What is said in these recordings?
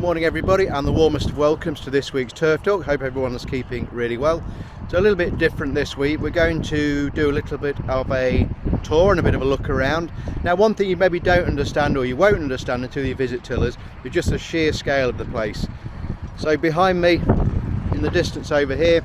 Morning everybody, and the warmest of welcomes to this week's Turf Talk. Hope everyone is keeping really well. So a little bit different this week. We're going to do a little bit of a tour and a bit of a look around. Now, one thing you maybe don't understand, or you won't understand until you visit Tillers, is just the sheer scale of the place. So behind me in the distance over here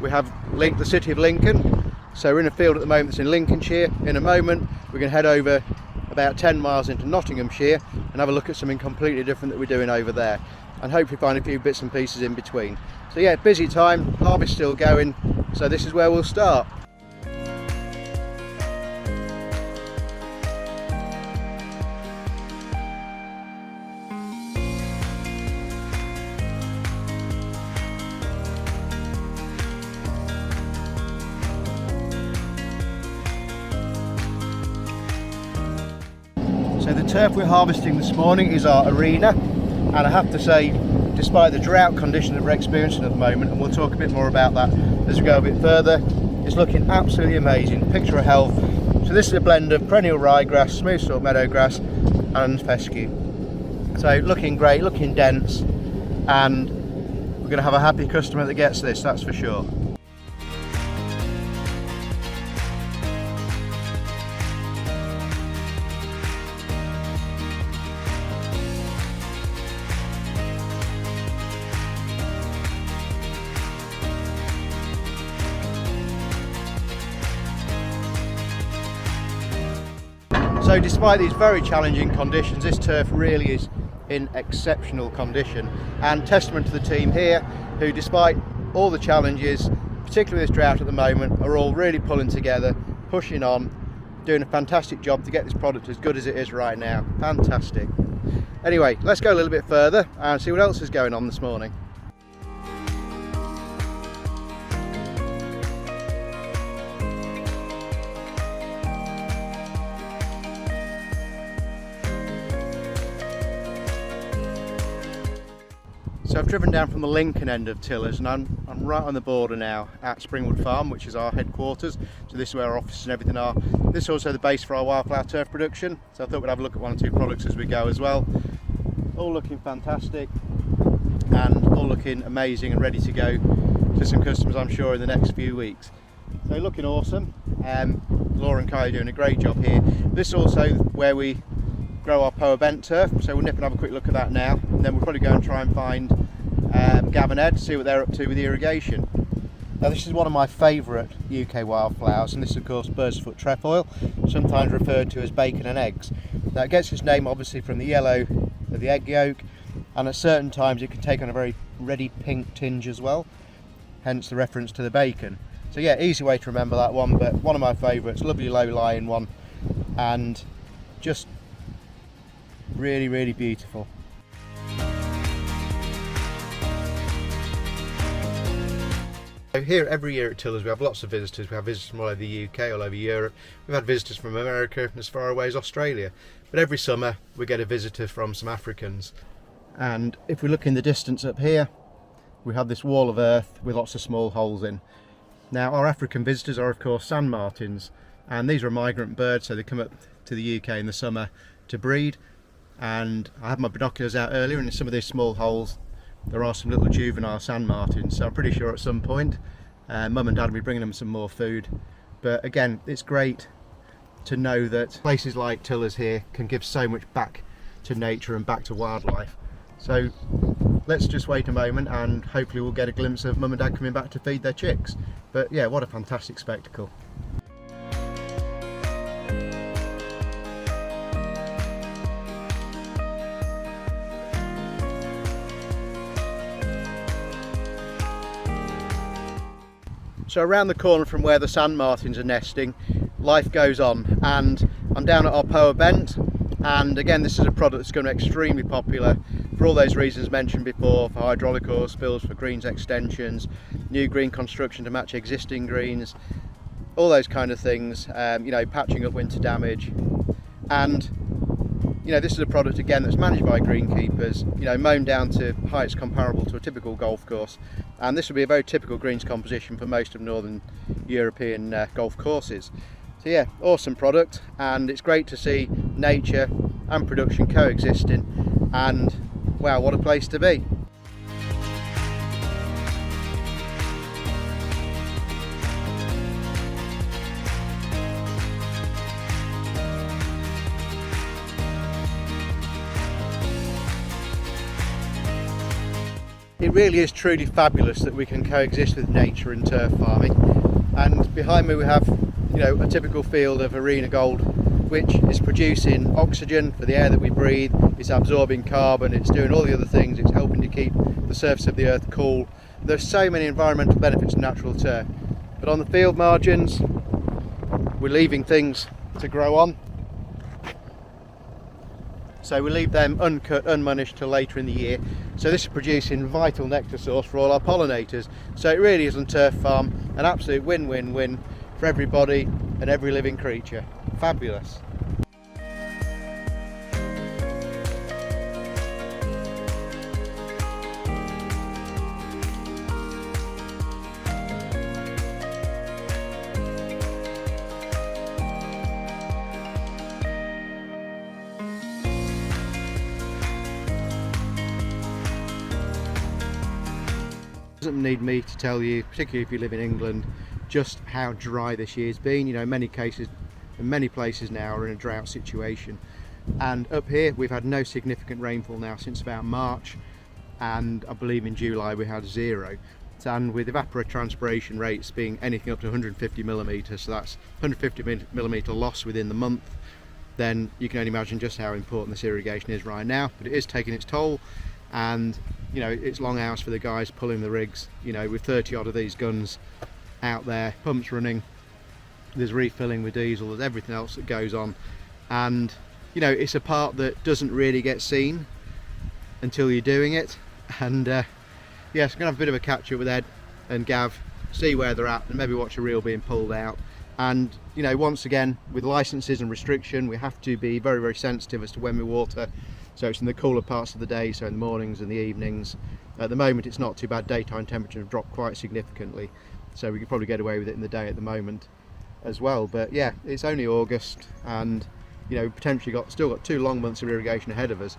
we have the city of Lincoln. So we're in a field at the moment that's in Lincolnshire. In a moment we're going to head over about 10 miles into Nottinghamshire and have a look at something completely different that we're doing over there, and hopefully find a few bits and pieces in between. So yeah, busy time, harvest still going, so this is where we'll start. So the turf we're harvesting this morning is our arena, and I have to say, despite the drought conditions that we're experiencing at the moment, and we'll talk a bit more about that as we go a bit further, it's looking absolutely amazing. Picture of health. So this is a blend of perennial ryegrass, smooth stalk meadowgrass and fescue. So looking great, looking dense, and we're going to have a happy customer that gets this, that's for sure. So despite these very challenging conditions, this turf really is in exceptional condition, and testament to the team here who, despite all the challenges, particularly this drought at the moment, are all really pulling together, pushing on, doing a fantastic job to get this product as good as it is right now. Fantastic. Anyway, let's go a little bit further and see what else is going on this morning. So I've driven down from the Lincoln end of Tillers, and I'm right on the border now at Springwood Farm, which is our headquarters. So this is where our offices and everything are. This is also the base for our wildflower turf production, so I thought we'd have a look at one or two products as we go as well. All looking fantastic and all looking amazing and ready to go to some customers, I'm sure, in the next few weeks. So looking awesome. Laura and Kai are doing a great job here. This is also where we grow our Poa bent turf, so we'll nip and have a quick look at that now, and then we'll probably go and try and find Gav and Ed, see what they're up to with irrigation. Now this is one of my favourite UK wildflowers, and this is of course bird's foot trefoil, sometimes referred to as bacon and eggs. Now it gets its name obviously from the yellow of the egg yolk, and at certain times it can take on a very reddy pink tinge as well, hence the reference to the bacon. So yeah, easy way to remember that one, but one of my favourites, lovely low lying one, and just really beautiful. So here every year at Tillers we have lots of visitors. We have visitors from all over the UK, all over Europe. We've had visitors from America and as far away as Australia. But every summer we get a visitor from some Africans. And if we look in the distance up here, we have this wall of earth with lots of small holes in. Now our African visitors are of course sand martins, and these are a migrant bird, so they come up to the UK in the summer to breed. And I had my binoculars out earlier, and in some of these small holes there are some little juvenile sand martins, so I'm pretty sure at some point Mum and Dad will be bringing them some more food. But again, it's great to know that places like Tillers here can give so much back to nature and back to wildlife. So let's just wait a moment and hopefully we'll get a glimpse of Mum and Dad coming back to feed their chicks. But yeah, what a fantastic spectacle. So around the corner from where the sand martins are nesting, life goes on, and I'm down at our Poa bent, and again this is a product that's going to be extremely popular for all those reasons mentioned before, for hydraulic oil spills, for greens extensions, new green construction to match existing greens, all those kind of things, you know, patching up winter damage. And you know, this is a product again that's managed by greenkeepers, you know, mown down to heights comparable to a typical golf course, and this would be a very typical greens composition for most of northern European golf courses. So yeah, awesome product, and it's great to see nature and production coexisting, and wow, what a place to be. It really is truly fabulous that we can coexist with nature and turf farming. And behind me we have, a typical field of arena gold, which is producing oxygen for the air that we breathe, it's absorbing carbon, it's doing all the other things, it's helping to keep the surface of the earth cool. There's so many environmental benefits of natural turf. But on the field margins, we're leaving things to grow on. So we leave them uncut, unmanaged till later in the year. So this is producing vital nectar source for all our pollinators. So it really is on turf farm an absolute win-win-win for everybody and every living creature. Fabulous. Doesn't need me to tell you, particularly if you live in England, just how dry this year's been. In many cases, in many places now are in a drought situation, and up here we've had no significant rainfall now since about March, and I believe in July we had 0. And with evapotranspiration rates being anything up to 150 millimetres, so that's 150 millimetre loss within the month, then you can only imagine just how important this irrigation is right now. But it is taking its toll, and it's long hours for the guys pulling the rigs, with 30 odd of these guns out there, pumps running, there's refilling with diesel, there's everything else that goes on, and it's a part that doesn't really get seen until you're doing it. And yes, I'm gonna have a bit of a catch up with Ed and Gav, see where they're at, and maybe watch a reel being pulled out. And once again, with licenses and restriction, we have to be very, very sensitive as to when we water. So it's in the cooler parts of the day, so in the mornings and the evenings. At the moment it's not too bad, daytime temperature have dropped quite significantly, so we could probably get away with it in the day at the moment as well. But yeah, it's only August, and potentially still got 2 long months of irrigation ahead of us.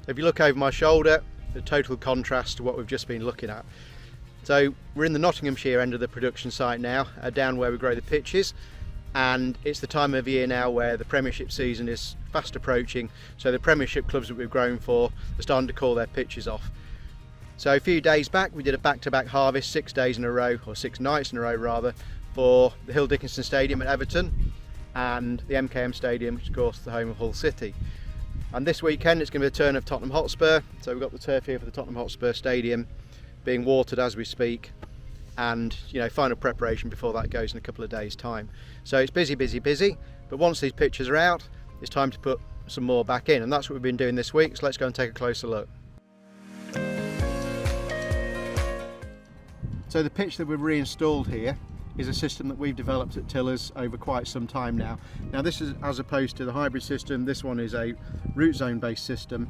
If you look over my shoulder, the total contrast to what we've just been looking at. So we're in the Nottinghamshire end of the production site now, down where we grow the pitches, and it's the time of year now where the Premiership season is fast approaching. So the Premiership clubs that we've grown for are starting to call their pitches off. So a few days back we did a back-to-back harvest, 6 days in a row, or 6 nights in a row rather, for the Hill Dickinson Stadium at Everton and the MKM Stadium, which is of course the home of Hull City. And this weekend it's going to be the turn of Tottenham Hotspur. So we've got the turf here for the Tottenham Hotspur Stadium being watered as we speak, and final preparation before that goes in a couple of days time. So it's busy, but once these pitches are out, it's time to put some more back in, and that's what we've been doing this week. So let's go and take a closer look. So the pitch that we've reinstalled here is a system that we've developed at Tillers over quite some time now. Now this is, as opposed to the hybrid system, this one is a root zone based system,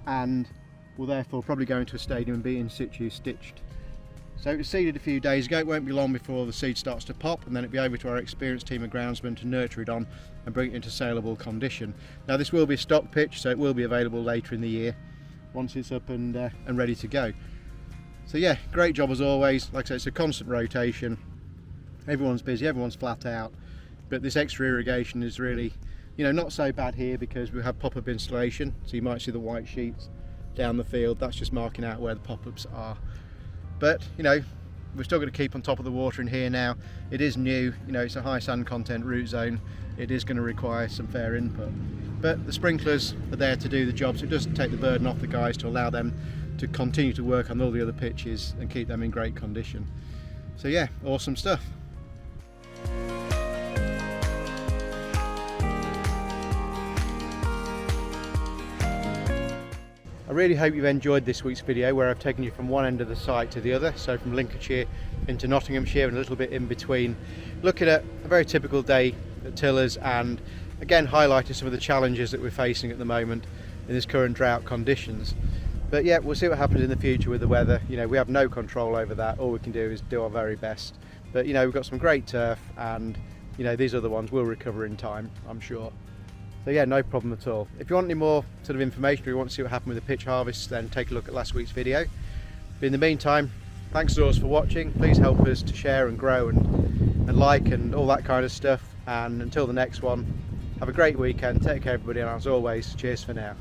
and will therefore probably go into a stadium and be in situ stitched. So it was seeded a few days ago. It won't be long before the seed starts to pop, and then it'll be over to our experienced team of groundsmen to nurture it on and bring it into saleable condition. Now this will be a stock pitch, so it will be available later in the year once it's up and ready to go. So yeah, great job as always. Like I say, it's a constant rotation. Everyone's busy, everyone's flat out, but this extra irrigation is really, not so bad here because we have pop-up installation. So you might see the white sheets down the field. That's just marking out where the pop-ups are. But we've still got to keep on top of the water in here now. It is new, you know, it's a high sand content root zone. It is going to require some fair input, but the sprinklers are there to do the job, so it does take the burden off the guys to allow them to continue to work on all the other pitches and keep them in great condition. So yeah, awesome stuff. I really hope you've enjoyed this week's video, where I've taken you from one end of the site to the other, so from Lincolnshire into Nottinghamshire and a little bit in between, looking at a very typical day at tillers, and again highlighting some of the challenges that we're facing at the moment in this current drought conditions. But yeah, we'll see what happens in the future with the weather. You know, we have no control over that. All we can do is do our very best. But you know, we've got some great turf, and you know, these other ones will recover in time, I'm sure. So yeah, no problem at all. If you want any more sort of information, or you want to see what happened with the pitch harvest, then take a look at last week's video. But in the meantime, thanks as always for watching. Please help us to share and grow and like and all that kind of stuff. And until the next one, have a great weekend. Take care everybody, and as always, cheers for now.